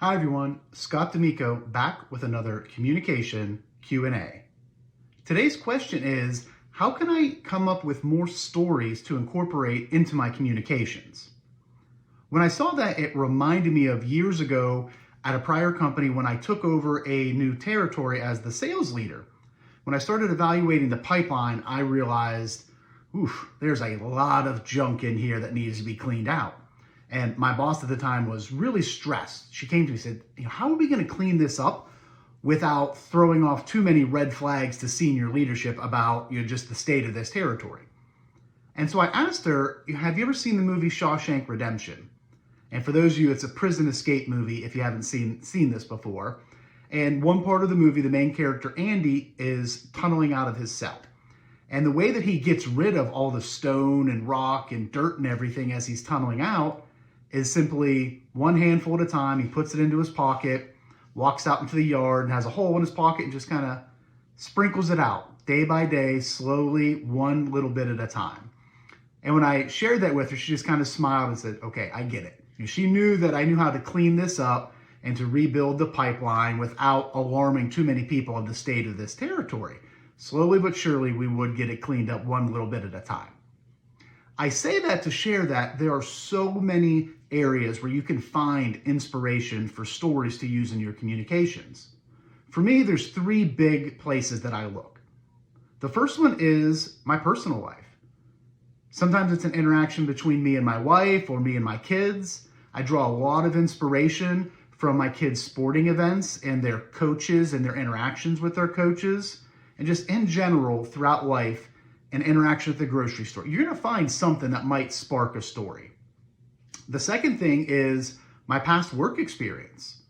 Hi everyone, Scott D'Amico back with another communication Q&A. Today's question is, how can I come up with more stories to incorporate into my communications? When I saw that, it reminded me of years ago at a prior company when I took over a new territory as the sales leader. When I started evaluating the pipeline, I realized, there's a lot of junk in here that needs to be cleaned out. And my boss at the time was really stressed. She came to me and said, how are we going to clean this up without throwing off too many red flags to senior leadership about just the state of this territory? And so I asked her, have you ever seen the movie Shawshank Redemption? And for those of you, it's a prison escape movie if you haven't seen this before. And one part of the movie, the main character, Andy, is tunneling out of his cell. And the way that he gets rid of all the stone and rock and dirt and everything as he's tunneling out is simply one handful at a time. He puts it into his pocket, walks out into the yard and has a hole in his pocket and just kind of sprinkles it out day by day, slowly, one little bit at a time. And when I shared that with her, she just kind of smiled and said, okay, I get it. She knew that I knew how to clean this up and to rebuild the pipeline without alarming too many people of the state of this territory. Slowly but surely, we would get it cleaned up one little bit at a time. I say that to share that there are so many areas where you can find inspiration for stories to use in your communications. For me, there's three big places that I look. The first one is my personal life. Sometimes it's an interaction between me and my wife or me and my kids. I draw a lot of inspiration from my kids' sporting events and their coaches and their interactions with their coaches. And just in general, throughout life, an interaction at the grocery store. You're going to find something that might spark a story. The second thing is my past work experience.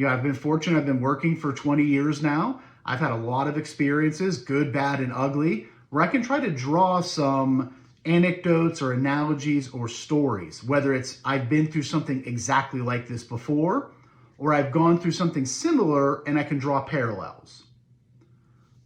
I've been fortunate. I've been working for 20 years now. I've had a lot of experiences, good, bad, and ugly, where I can try to draw some anecdotes or analogies or stories, whether it's I've been through something exactly like this before, or I've gone through something similar and I can draw parallels.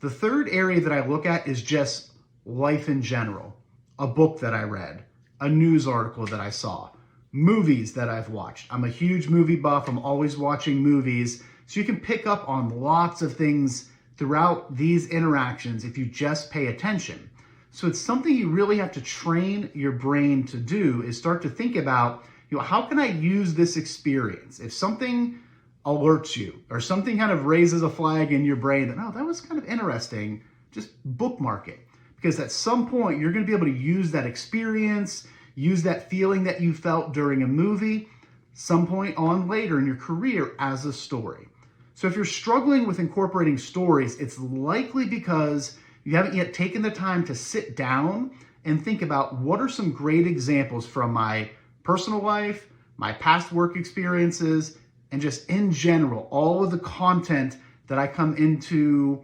The third area that I look at is just life in general, a book that I read, a news article that I saw, movies that I've watched. I'm a huge movie buff. I'm always watching movies. So you can pick up on lots of things throughout these interactions if you just pay attention. So it's something you really have to train your brain to do, is start to think about, how can I use this experience? If something alerts you or something kind of raises a flag in your brain that, that was kind of interesting, just bookmark it. Because at some point, you're going to be able to use that experience, use that feeling that you felt during a movie, some point on later in your career as a story. So if you're struggling with incorporating stories, it's likely because you haven't yet taken the time to sit down and think about what are some great examples from my personal life, my past work experiences, and just in general, all of the content that I come into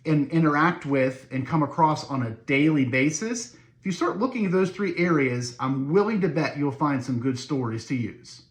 and interact with and come across on a daily basis. If you start looking at those three areas, I'm willing to bet you'll find some good stories to use.